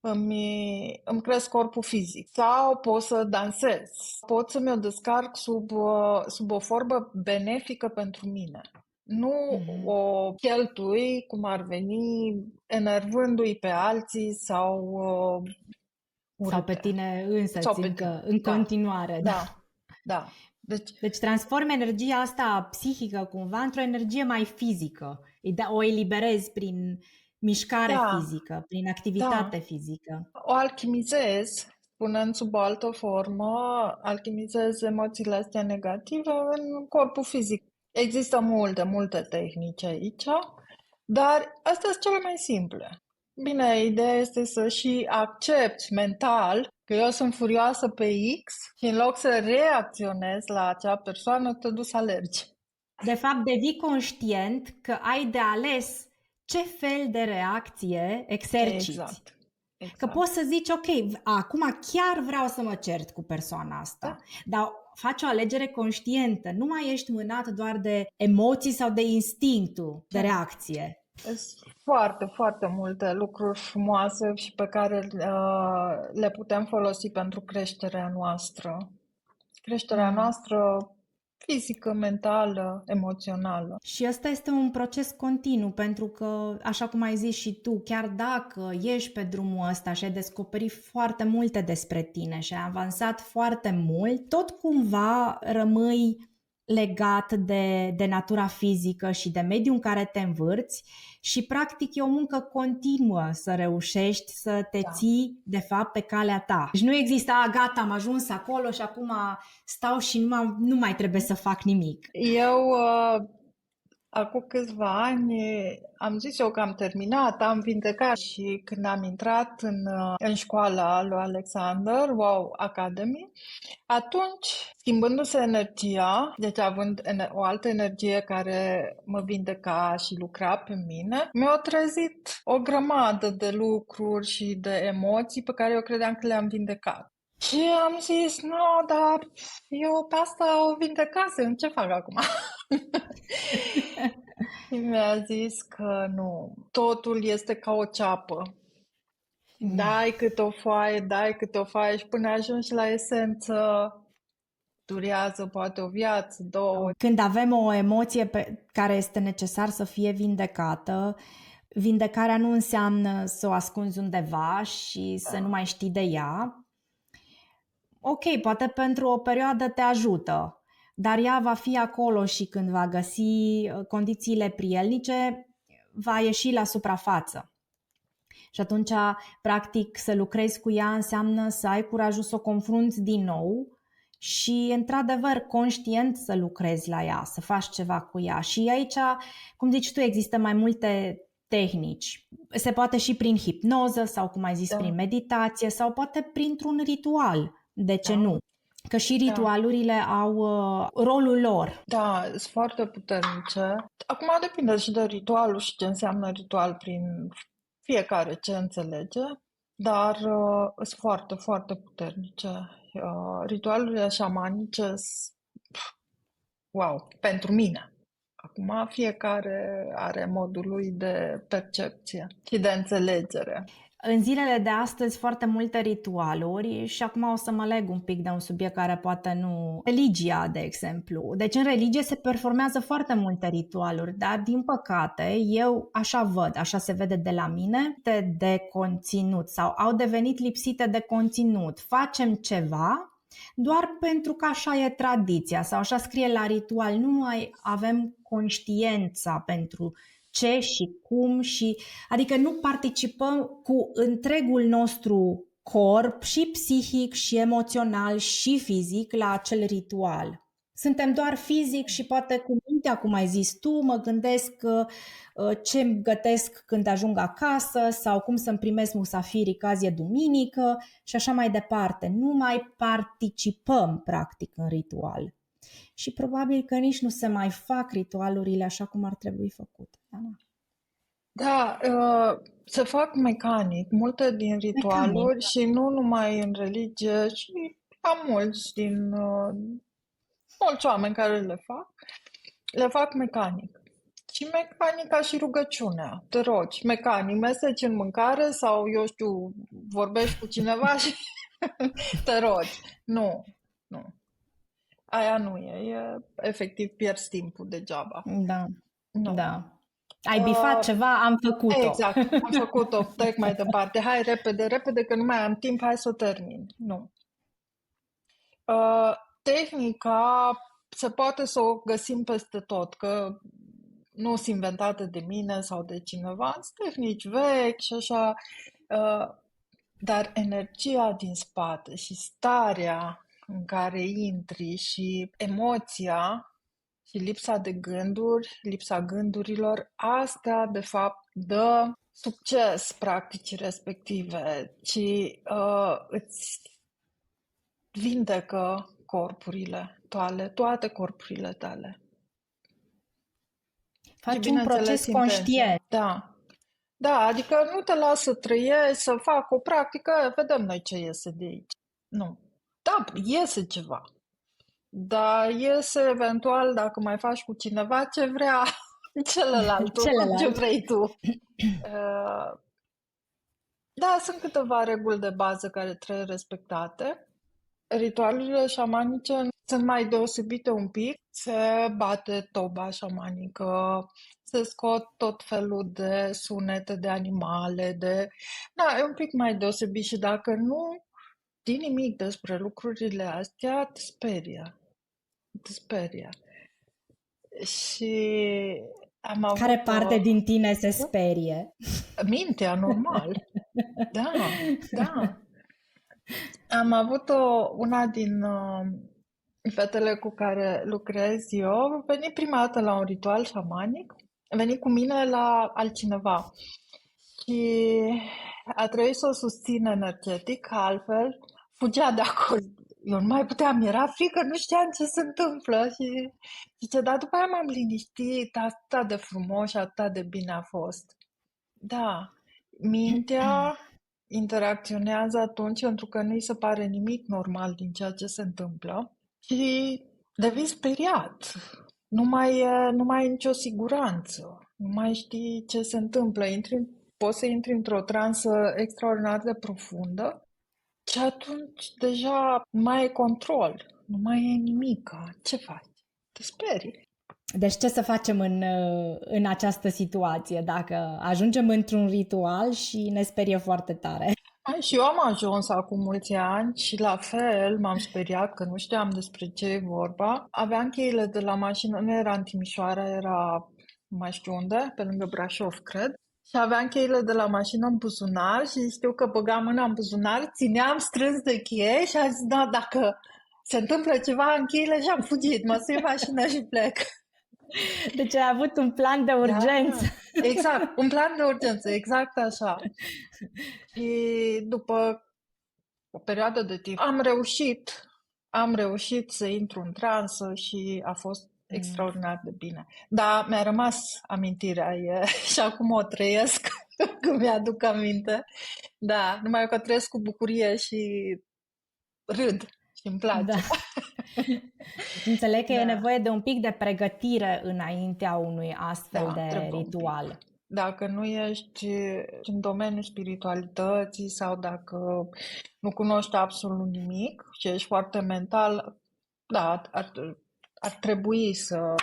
Îmi cresc corpul fizic. Sau pot să dansez. Pot să mi-o descarc sub o formă benefică pentru mine. Nu o cheltui cum ar veni enervându-i pe alții sau sau pe tine însăți în continuare. Da. Deci transformi energia asta psihică cumva într-o energie mai fizică. O eliberezi prin mișcare fizică, prin activitate fizică. O alchimizez, punând sub o altă formă, alchimizez emoțiile astea negative în corpul fizic. Există multe tehnici aici, dar astea sunt cele mai simple. Bine, ideea este să și accepti mental că eu sunt furioasă pe X și în loc să reacționez la acea persoană, te duci să alergi. De fapt, devii conștient că ai de ales ce fel de reacție exerciți. Exact. Că poți să zici, ok, acum chiar vreau să mă cert cu persoana asta, dar faci o alegere conștientă, nu mai ești mânat doar de emoții sau de instinctul de reacție. Sunt foarte multe lucruri frumoase și pe care le putem folosi pentru creșterea noastră. Creșterea noastră fizică, mentală, emoțională. Și ăsta este un proces continuu, pentru că, așa cum ai zis și tu, chiar dacă ești pe drumul ăsta și ai descoperit foarte multe despre tine și ai avansat foarte mult, tot cumva rămâi legat de natura fizică și de mediul în care te învârți și practic e o muncă continuă să reușești să te ții de fapt pe calea ta. Deci nu există, gata, am ajuns acolo și acum stau și nu mai trebuie să fac nimic. Eu acum câțiva ani am zis eu că am terminat, am vindecat și când am intrat în școala lui Alexander, Wow Academy, atunci, schimbându-se energia, deci având o altă energie care mă vindeca și lucra pe mine, mi-au trezit o grămadă de lucruri și de emoții pe care eu credeam că le-am vindecat. Și am zis, nu, dar eu pe asta o vindecasem, ce fac acum? Și mi-a zis că nu, totul este ca o ceapă. Dai câte o foaie, dai câte o foaie și până ajungi la esență, durează poate o viață, două. Când avem o emoție care este necesar să fie vindecată, vindecarea nu înseamnă să o ascunzi undeva și să nu mai știi de ea. Ok, poate pentru o perioadă te ajută, dar ea va fi acolo și când va găsi condițiile prielnice, va ieși la suprafață. Și atunci, practic, să lucrezi cu ea înseamnă să ai curajul să o confrunți din nou și, într-adevăr, conștient să lucrezi la ea, să faci ceva cu ea. Și aici, cum zici tu, există mai multe tehnici. Se poate și prin hipnoză sau, cum ai zis, prin meditație sau poate printr-un ritual. De ce nu? Că și ritualurile au rolul lor. Da, sunt foarte puternice. Acum depinde și de ritualul și ce înseamnă ritual prin fiecare ce înțelege, dar sunt foarte, foarte puternice. Ritualurile șamanice, wow, pentru mine. Acum fiecare are modul lui de percepție și de înțelegere. În zilele de astăzi foarte multe ritualuri și acum o să mă leg un pic de un subiect care poate nu... Religia, de exemplu. Deci în religie se performează foarte multe ritualuri, dar din păcate eu așa văd, așa se vede de la mine, de conținut sau au devenit lipsite de conținut. Facem ceva doar pentru că așa e tradiția sau așa scrie la ritual, nu mai avem conștiența pentru ce și cum și adică nu participăm cu întregul nostru corp și psihic și emoțional și fizic la acel ritual. Suntem doar fizic și poate cu mintea, cum ai zis tu, mă gândesc ce gătesc când ajung acasă sau cum să-mi primesc musafirii că azi e duminică și așa mai departe. Nu mai participăm practic în ritual. Și probabil că nici nu se mai fac ritualurile așa cum ar trebui făcute. Da, se fac mecanic multe din ritualuri și nu numai în religie, și am mulți oameni care le fac mecanic. Și mecanica și rugăciunea, te rogi, mecanic, meseci în mâncare sau, eu știu, vorbești cu cineva și te rogi. Nu, nu. Aia nu e efectiv pierzi timpul degeaba. Da, Nu. da. Ai bifat ceva, am făcut-o. Exact, am făcut-o, trec mai departe. Hai, repede, repede, că nu mai am timp, hai să o termin. Nu. Tehnica se poate să o găsim peste tot, că nu sunt inventate de mine sau de cineva, sunt tehnici vechi și așa, dar energia din spate și starea în care intri și emoția și lipsa de gânduri, lipsa gândurilor, astea de fapt dă succes practicii respective și îți vindecă corpurile tale, toate corpurile tale. Faci un proces conștient. Da. Da, adică nu te lasă să trăiești, să fac o practică, vedem noi ce iese de aici. Nu. Da, iese ceva. Dar iese eventual, dacă mai faci cu cineva, ce vrea celălalt, ce vrei tu. Da, sunt câteva reguli de bază care trebuie respectate. Ritualurile șamanice sunt mai deosebite un pic. Se bate toba șamanică, se scot tot felul de sunete de animale, Da, e un pic mai deosebit și dacă nu știi nimic despre lucrurile astea, te sperie. Te sperie. Și am avut Care parte din tine se sperie? mintea, normal. Da, da. Am avut una din fetele cu care lucrez eu, a venit prima dată la un ritual șamanic, a venit cu mine la altcineva și a trebuit să o susțin energetic, altfel fugea de acolo. Eu nu mai puteam, era frică, nu știam ce se întâmplă și zice, dar după aia m-am liniștit, atât de frumos și atât de bine a fost. Da, mintea interacționează atunci pentru că nu-i se pare nimic normal din ceea ce se întâmplă și devii speriat. Nu mai ai nicio siguranță, nu mai știi ce se întâmplă. Poți să intri într-o transă extraordinar de profundă și atunci deja nu mai ai control, nu mai ai nimic. Ce faci? Te sperii. Deci ce să facem în această situație dacă ajungem într-un ritual și ne sperie foarte tare? Și eu am ajuns acum mulți ani și la fel m-am speriat că nu știam despre ce e vorba. Aveam cheile de la mașină, nu era în Timișoara, era nu mai știu unde, pe lângă Brașov, cred. Și aveam cheile de la mașină în buzunar și știu că băgam mâna în buzunar, țineam strâns de cheie și am zis, da, dacă se întâmplă ceva în cheile și am fugit, mă sui mașina și plec. Deci ai avut un plan de urgență. Da, exact, un plan de urgență, exact așa. Și după o perioadă de timp am reușit să intru în transă și a fost extraordinar de bine. Dar mi-a rămas amintirea și acum o trăiesc când mi-aduc aminte. Da, numai că trăiesc cu bucurie și râd și îmi place. Da. Înțeleg că e nevoie de un pic de pregătire înaintea unui astfel de ritual. Dacă nu ești în domeniul spiritualității sau dacă nu cunoști absolut nimic și ești foarte mental, da, ar trebui să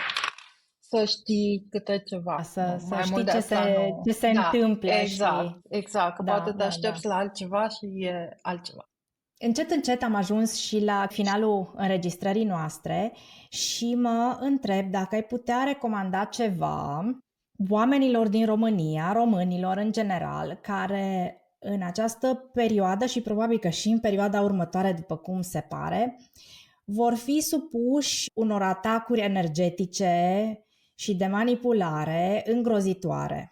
știi câte ceva. Să știi ce se întâmplă. Exact, că poate te aștepți la altceva și e altceva. Încet, încet am ajuns și la finalul înregistrării noastre și mă întreb dacă ai putea recomanda ceva oamenilor din România, românilor în general, care în această perioadă și probabil că și în perioada următoare, după cum se pare, vor fi supuși unor atacuri energetice și de manipulare îngrozitoare.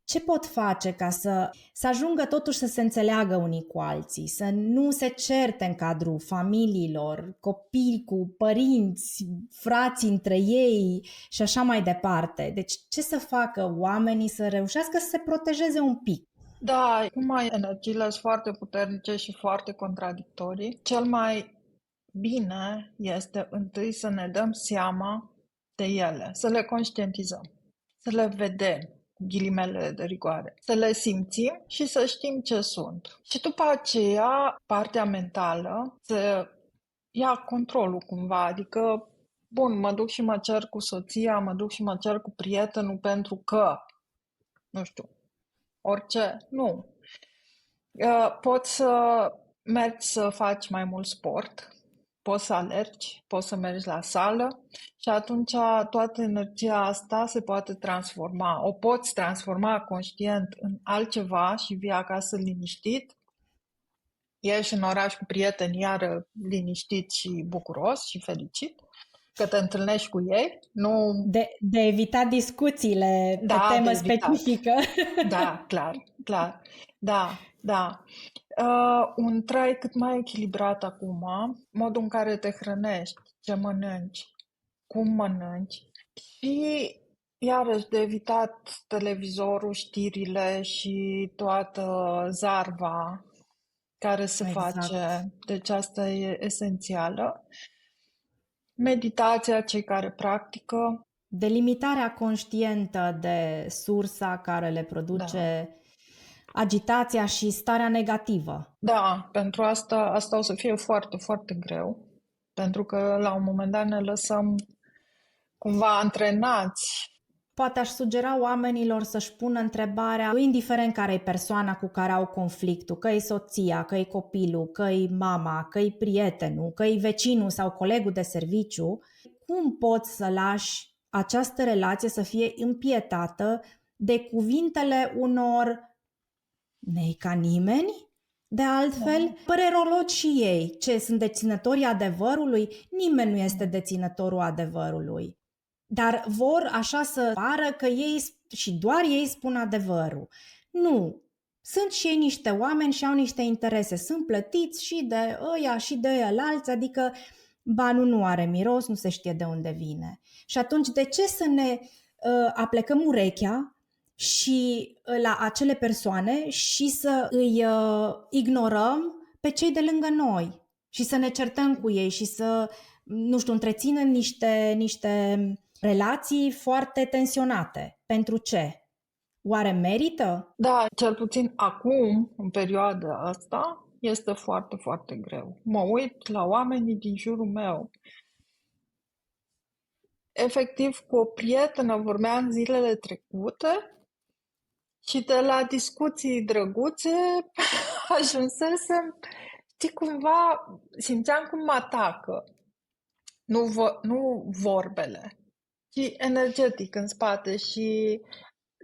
Ce pot face ca să ajungă totuși să se înțeleagă unii cu alții, să nu se certe în cadrul familiilor, copii cu părinți, frați între ei și așa mai departe? Deci ce să facă oamenii să reușească să se protejeze un pic? Da, acum energiile sunt foarte puternice și foarte contradictorii. Cel mai bine este întâi să ne dăm seama de ele, să le conștientizăm, să le vedem, ghilimele de rigoare, să le simțim și să știm ce sunt. Și după aceea, partea mentală să ia controlul cumva, adică, bun, mă duc și mă cer cu soția, mă duc și mă cer cu prietenul pentru că, nu știu, orice, nu. Poți să mergi să faci mai mult sport, poți să alergi, poți să mergi la sală și atunci toată energia asta se poate transforma. O poți transforma conștient în altceva și vii acasă liniștit. Ieși în oraș cu prieteni, iară liniștit și bucuros și fericit că te întâlnești cu ei. Nu... De evitat discuțiile pe temă specifică. Da, clar. Da. Un trai cât mai echilibrat acum, modul în care te hrănești, ce mănânci, cum mănânci și iarăși de evitat televizorul, știrile și toată zarva care se face. Deci asta e esențială. Meditația, cei care practică. Delimitarea conștientă de sursa care le produce agitația și starea negativă. Da, pentru asta o să fie foarte, foarte greu, pentru că la un moment dat ne lăsăm cumva antrenați. Poate aș sugera oamenilor să-și pună întrebarea, indiferent care e persoana cu care au conflictul, că e soția, că e copilul, că e mama, că e prietenul, că e vecinul sau colegul de serviciu, cum poți să lași această relație să fie împietată de cuvintele unor nei ca nimeni? De altfel, părerologi și ei, ce sunt deținătorii adevărului? Nimeni nu este deținătorul adevărului. Dar vor așa să pară că ei și doar ei spun adevărul. Nu. Sunt și ei niște oameni și au niște interese. Sunt plătiți și de ăia și de ăialalți, adică banul nu are miros, nu se știe de unde vine. Și atunci de ce să ne aplecăm urechea și la acele persoane și să îi ignorăm pe cei de lângă noi și să ne certăm cu ei și să, nu știu, întreținem niște relații foarte tensionate. Pentru ce? Oare merită? Da, cel puțin acum, în perioada asta, este foarte, foarte greu. Mă uit la oamenii din jurul meu. Efectiv, cu o prietenă vorbeam zilele trecute și de la discuții drăguțe ajunsesem, știi, cumva simțeam cum mă atacă. Nu vorbele, ci energetic în spate și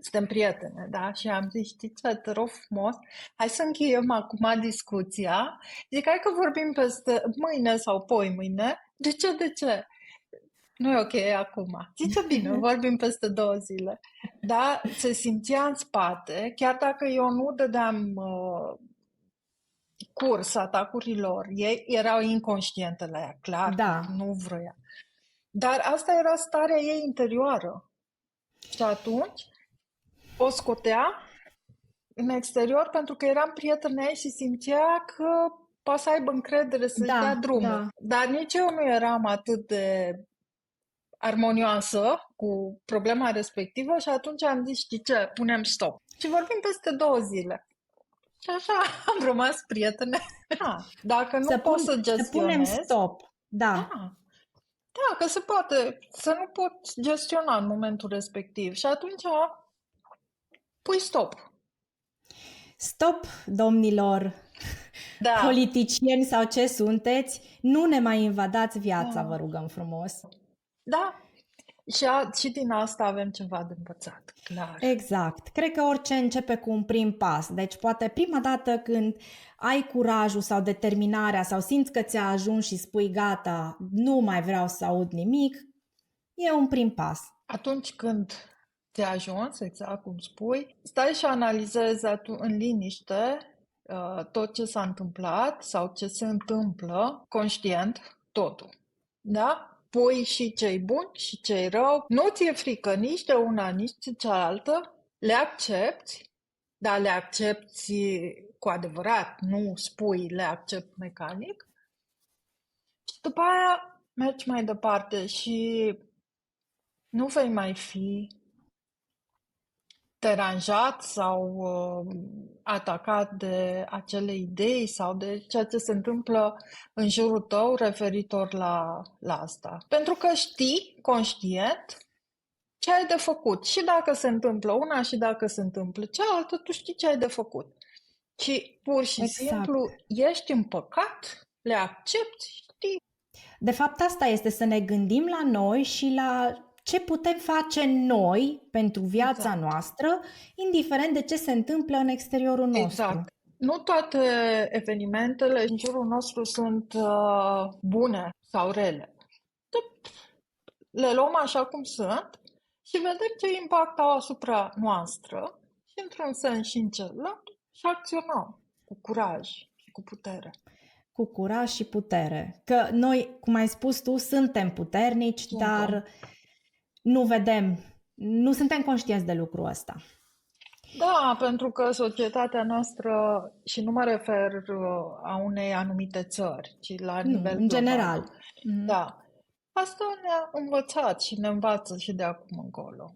suntem prietene, da? Și am zis, știi ce, te rog frumos, hai să încheiem acum discuția. Zic, hai că vorbim peste mâine sau poi mâine. De ce, de ce? Nu e ok acum. Zice, bine, vorbim peste 2 zile. Da, se simțea în spate, chiar dacă eu nu dădeam curs atacurilor, ei erau inconștiente la ea, clar, Da, nu vroia. Dar asta era starea ei interioară. Și atunci o scotea în exterior pentru că eram prietena ei și simțea că poate să aibă încredere să-și dea da, drumul. da. Dar nici eu nu eram atât de armonioasă cu problema respectivă și atunci am zis, știi ce, punem stop. Și vorbim peste 2 zile. Și așa am rămas prietene. Dacă nu pot să Să punem gestionez, stop. Da. da, că se poate să nu pot gestiona în momentul respectiv. Și atunci pui stop. Stop, domnilor Da, politicieni sau ce sunteți, nu ne mai invadați viața, vă da, rugăm frumos. da. Și din asta avem ceva de învățat, clar. Exact. Cred că orice începe cu un prim pas. Deci poate prima dată când ai curajul sau determinarea sau simți că ți-a ajuns și spui gata, nu mai vreau să aud nimic, e un prim pas. Atunci când ți-a ajuns, exact cum spui, stai și analizezi în liniște tot ce s-a întâmplat sau ce se întâmplă, conștient, totul. Da? Pui și cei buni și cei rău. Nu ți-e frică nici de una, nici de cealaltă. Le accepti, dar le accepti cu adevărat, nu spui le accept mecanic. Și după aia mergi mai departe și nu vei mai fi deranjat sau atacat de acele idei sau de ceea ce se întâmplă în jurul tău referitor la asta. Pentru că știi, conștient, ce ai de făcut. Și dacă se întâmplă una și dacă se întâmplă cealaltă, tu știi ce ai de făcut. Și pur și Exact. simplu ești împăcat, le accepti, știi. De fapt, asta este să ne gândim la noi și la ce putem face noi pentru viața Exact. noastră, indiferent de ce se întâmplă în exteriorul nostru. Exact. Nu toate evenimentele în jurul nostru sunt bune sau rele. Le luăm așa cum sunt și vedem ce impact au asupra noastră și într-un sens și în celălalt și acționăm cu curaj și cu putere. Cu curaj și putere. Că noi, cum ai spus tu, suntem puternici, dar nu vedem, nu suntem conștienți de lucrul ăsta. Da, pentru că societatea noastră, și nu mă refer a unei anumite țări, ci la Nu, nivel în global. general. Da. Asta ne-a învățat și ne învață și de acum încolo.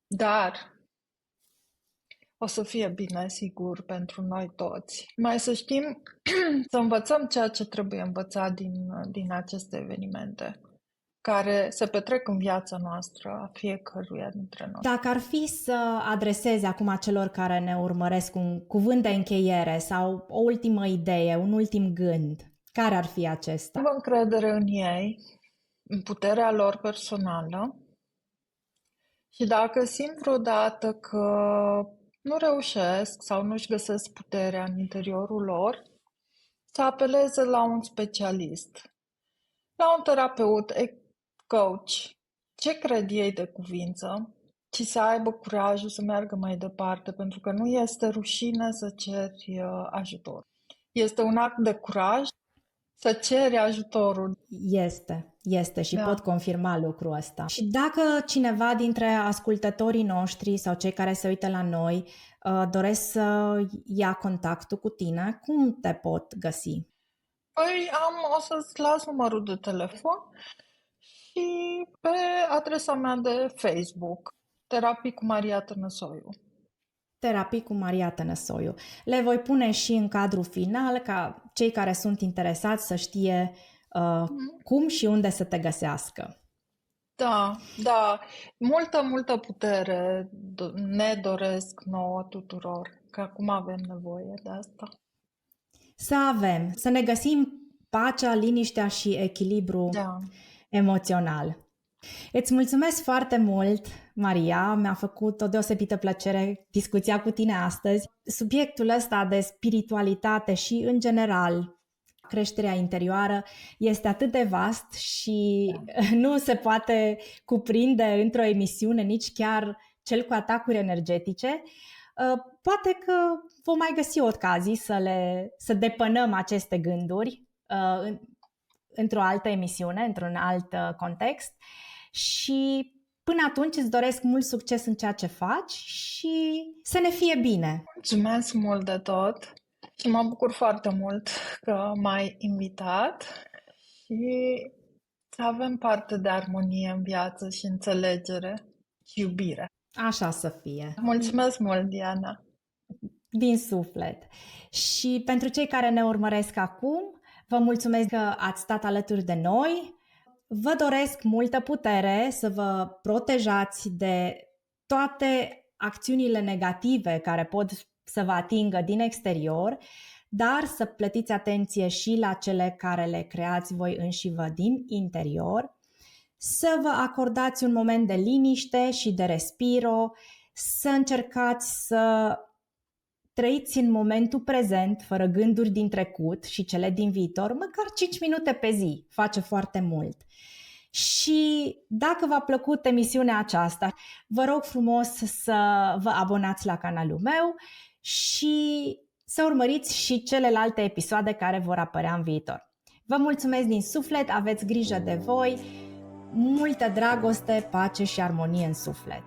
Dar o să fie bine, sigur, pentru noi toți. Mai să știm să învățăm ceea ce trebuie învățat din aceste evenimente care se petrec în viața noastră a fiecăruia dintre noi. Dacă ar fi să adresezi acum celor care ne urmăresc un cuvânt de încheiere sau o ultimă idee, un ultim gând, care ar fi acesta? Am încredere în ei, în puterea lor personală și dacă simt vreodată că nu reușesc sau nu-și găsesc puterea în interiorul lor, să apeleze la un specialist, la un terapeut, coach, ce cred ei de cuvință, ci să aibă curajul să meargă mai departe, pentru că nu este rușine să ceri ajutor. Este un act de curaj Să ceri ajutorul. Este și pot Da. confirma lucrul ăsta. Și dacă cineva dintre ascultătorii noștri sau cei care se uită la noi doresc să ia contactul cu tine, cum te pot găsi? Păi o să-ți las numărul de telefon și pe adresa mea de Facebook, Terapii cu Maria Tănăsoiu. Terapii cu Maria Tănăsoiu. Le voi pune și în cadrul final ca cei care sunt interesați să știe cum și unde să te găsească. Da, da, multă putere ne doresc nouă tuturor, că acum avem nevoie de asta. Să ne găsim pacea, liniștea și echilibru emoțional. Îți mulțumesc foarte mult, Maria, mi-a făcut o deosebită plăcere discuția cu tine astăzi. Subiectul ăsta de spiritualitate și, în general, creșterea interioară este atât de vast și nu se poate cuprinde într-o emisiune, nici chiar cel cu atacuri energetice. Poate că vom mai găsi ocazii să depănăm aceste gânduri într-o altă emisiune, într-un alt context. Și până atunci îți doresc mult succes în ceea ce faci și să ne fie bine. Mulțumesc mult de tot și mă bucur foarte mult că m-ai invitat și să avem parte de armonie în viață și înțelegere și iubire. Așa să fie. Mulțumesc mult, Diana. Din suflet. Și pentru cei care ne urmăresc acum, vă mulțumesc că ați stat alături de noi. Vă doresc multă putere să vă protejați de toate acțiunile negative care pot să vă atingă din exterior, dar să plătiți atenție și la cele care le creați voi înșivă din interior, să vă acordați un moment de liniște și de respiro, să încercați să trăiți în momentul prezent, fără gânduri din trecut și cele din viitor, măcar 5 minute pe zi, face foarte mult. Și dacă v-a plăcut emisiunea aceasta, vă rog frumos să vă abonați la canalul meu și să urmăriți și celelalte episoade care vor apărea în viitor. Vă mulțumesc din suflet, aveți grijă de voi, multă dragoste, pace și armonie în suflet!